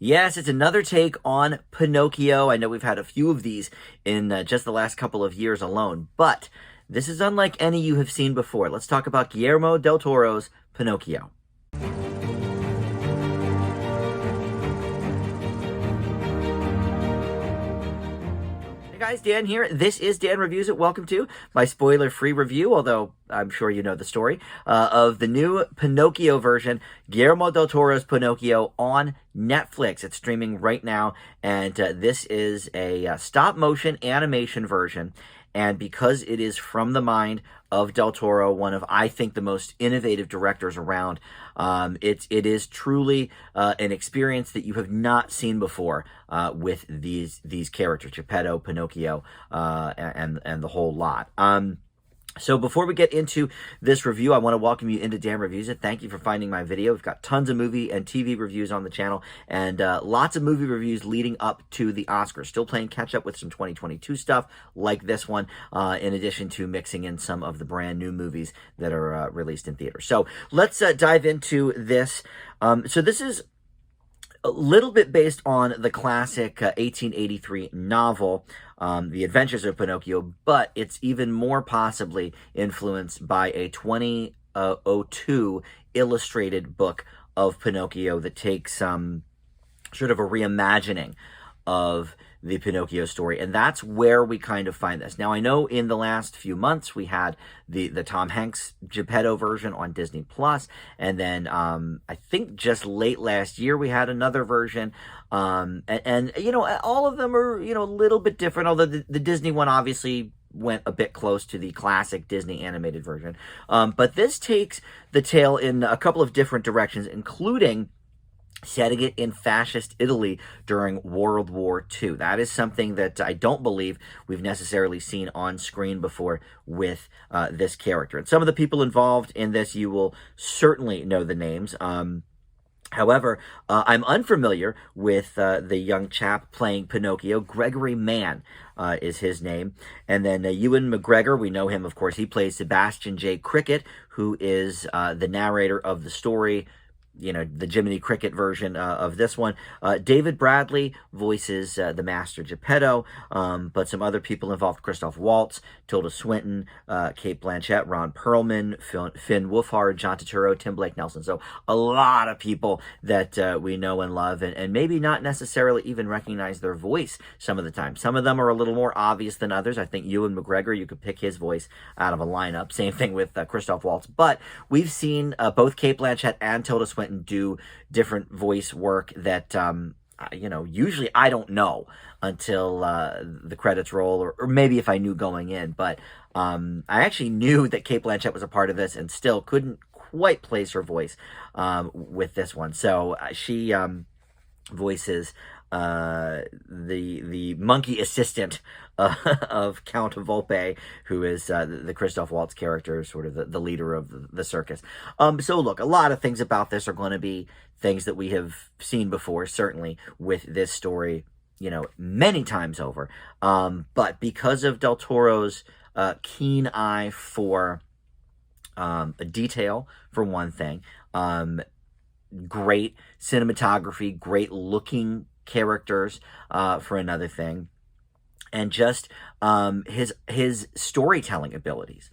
Yes, it's another take on Pinocchio. I know we've had a few of these in just the last couple of years alone, but this is unlike any you have seen before. Let's talk about Guillermo del Toro's Pinocchio. Hey guys, Dan here. This is Dan Reviews It. Welcome to my spoiler-free review, although I'm sure you know the story, of the new Pinocchio version, Guillermo del Toro's Pinocchio on Netflix. It's streaming right now, and this is a stop-motion animation version. And because it is from the mind of Del Toro, one of, I think, the most innovative directors around, it is truly an experience that you have not seen before with these characters, Geppetto, Pinocchio, and the whole lot. So before we get into this review, I want to welcome you into Dan Reviews It. Thank you for finding my video. We've got tons of movie and TV reviews on the channel, and lots of movie reviews leading up to the Oscars. Still playing catch up with some 2022 stuff like this one, in addition to mixing in some of the brand new movies that are released in theaters. So let's dive into this. So this is a little bit based on the classic 1883 novel, The Adventures of Pinocchio, but it's even more possibly influenced by a 2002 illustrated book of Pinocchio that takes sort of a reimagining of the Pinocchio story, and that's where we kind of find this. Now, I know in the last few months we had the Tom Hanks Geppetto version on Disney Plus, and then I think just late last year we had another version, and you know, all of them are, you know, a little bit different, although the Disney one obviously went a bit close to the classic Disney animated version, but this takes the tale in a couple of different directions, including setting it in fascist Italy during World War II. That is something that I don't believe we've necessarily seen on screen before with this character. And some of the people involved in this, you will certainly know the names. However, I'm unfamiliar with the young chap playing Pinocchio. Gregory Mann is his name. And then Ewan McGregor, we know him, of course. He plays Sebastian J. Cricket, who is the narrator of the story, you know, the Jiminy Cricket version of this one. David Bradley voices the Master Geppetto, but some other people involved: Christoph Waltz, Tilda Swinton, Kate Blanchett, Ron Perlman, Finn Wolfhard, John Turturro, Tim Blake Nelson. So a lot of people that we know and love, and maybe not necessarily even recognize their voice some of the time. Some of them are a little more obvious than others. I think Ewan McGregor, you could pick his voice out of a lineup. Same thing with Christoph Waltz. But we've seen both Kate Blanchett and Tilda Swinton do different voice work that, you know, usually I don't know until the credits roll, or maybe if I knew going in. But I actually knew that Kate Blanchett was a part of this and still couldn't quite place her voice with this one. So she voices the monkey assistant of Count Volpe, who is the Christoph Waltz character, sort of the leader of the circus. So look, a lot of things about this are going to be things that we have seen before, certainly with this story, you know, many times over. But because of Del Toro's keen eye for detail, for one thing, great cinematography, great looking characters, for another thing, and just his storytelling abilities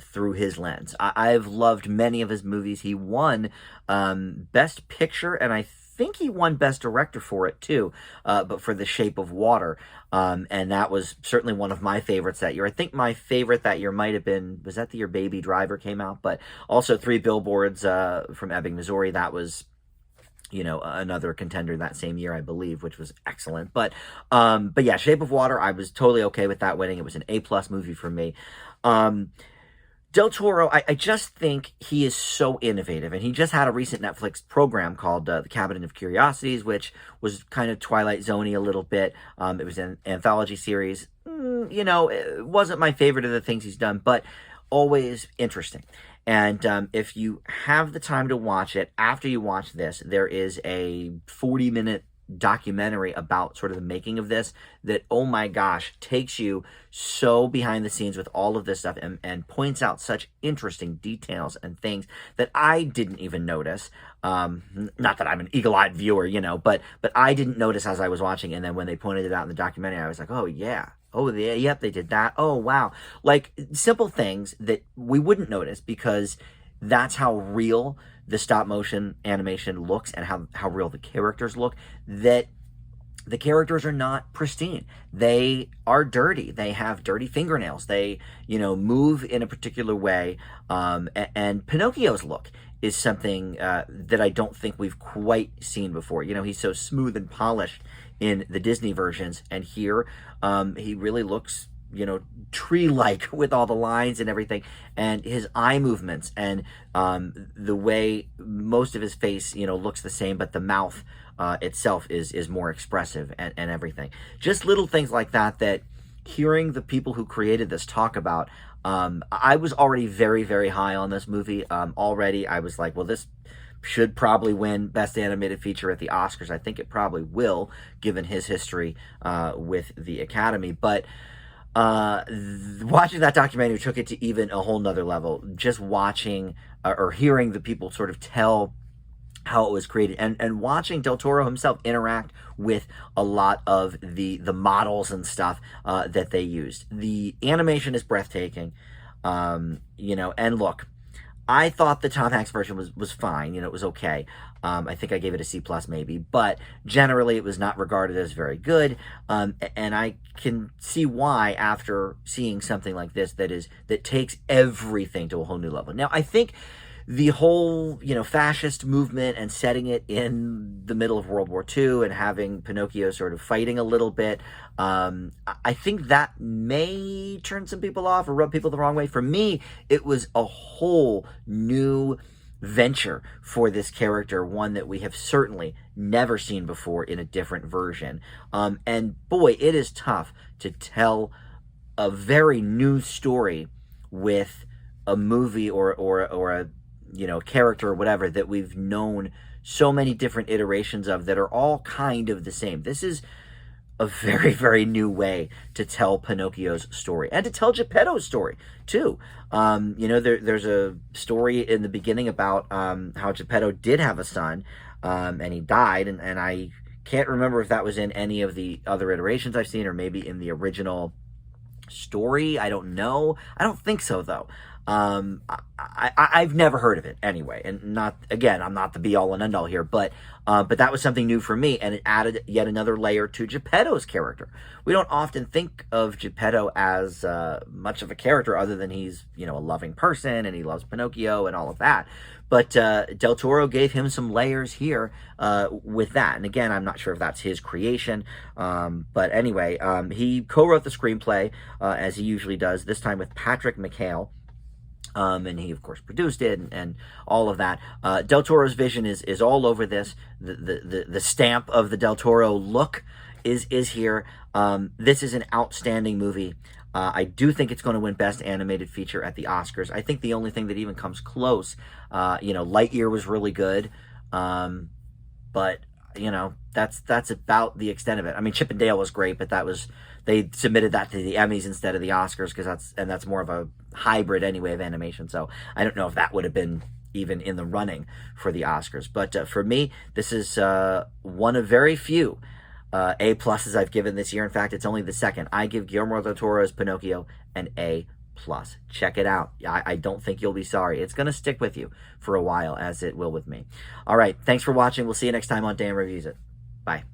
through his lens. I've loved many of his movies. He won Best Picture, and I think he won Best Director for it too, but for The Shape of Water, and that was certainly one of my favorites that year. I think my favorite that year might have been, was that the year Baby Driver came out? But also Three Billboards from Ebbing, Missouri. That was, you know, another contender that same year, I believe, which was excellent. But yeah, Shape of Water, I was totally okay with that winning. It was an A+ movie for me. Del Toro, I just think he is so innovative, and he just had a recent Netflix program called The Cabinet of Curiosities, which was kind of Twilight Zone-y a little bit. It was an anthology series. You know, it wasn't my favorite of the things he's done, but always interesting. And if you have the time to watch it, after you watch this, there is a 40-minute documentary about sort of the making of this that, oh my gosh, takes you so behind the scenes with all of this stuff and points out such interesting details and things that I didn't even notice. Not that I'm an eagle-eyed viewer, but I didn't notice as I was watching. And then when they pointed it out in the documentary, I was like, oh yeah. Oh, yeah, yep, they did that. Oh, wow. Like simple things that we wouldn't notice because that's how real the stop motion animation looks and how real the characters look, that the characters are not pristine. They are dirty. They have dirty fingernails. They, move in a particular way. And Pinocchio's look is something that I don't think we've quite seen before. He's so smooth and polished in the Disney versions, and here he really looks tree-like with all the lines and everything, and his eye movements and the way most of his face looks the same, but the mouth itself is more expressive and everything. Just little things like that hearing the people who created this talk about. I was already very, very high on this movie. Already I was like, well, this should probably win Best Animated Feature at the Oscars. I think it probably will, given his history with the Academy. But watching that documentary took it to even a whole nother level. Just watching or hearing the people sort of tell how it was created, and watching Del Toro himself interact with a lot of the models and stuff that they used. The animation is breathtaking, and look, I thought the Tom Hanks version was fine. It was okay. I think I gave it a C+ maybe, but generally it was not regarded as very good. And I can see why after seeing something like this that takes everything to a whole new level. Now, I think the whole, fascist movement and setting it in the middle of World War II and having Pinocchio sort of fighting a little bit, I think that may turn some people off or rub people the wrong way. For me, it was a whole new venture for this character, one that we have certainly never seen before in a different version. And boy, it is tough to tell a very new story with a movie or a character or whatever that we've known so many different iterations of that are all kind of the same. This is a very, very new way to tell Pinocchio's story and to tell Geppetto's story too. There's a story in the beginning about how Geppetto did have a son and he died, and I can't remember if that was in any of the other iterations I've seen or maybe in the original story. I don't know. I don't think so though. I've never heard of it anyway, and I'm not the be all and end all here, but that was something new for me, and it added yet another layer to Geppetto's character. We don't often think of Geppetto as much of a character other than he's, a loving person and he loves Pinocchio and all of that. But Del Toro gave him some layers here with that. And again, I'm not sure if that's his creation. But anyway, he co-wrote the screenplay, as he usually does, this time with Patrick McHale. And he, of course, produced it and all of that. Del Toro's vision is all over this. The stamp of the Del Toro look is here. This is an outstanding movie. I do think it's going to win Best Animated Feature at the Oscars. I think the only thing that even comes close, Lightyear was really good, but that's about the extent of it. I mean, Chip and Dale was great, but they submitted that to the Emmys instead of the Oscars because that's more of a hybrid anyway of animation. So I don't know if that would have been even in the running for the Oscars. But for me, this is one of very few A+ I've given this year. In fact, it's only the second. I give Guillermo del Toro's Pinocchio an A+. Check it out. I don't think you'll be sorry. It's going to stick with you for a while, as it will with me. All right. Thanks for watching. We'll see you next time on Dan Reviews It. Bye.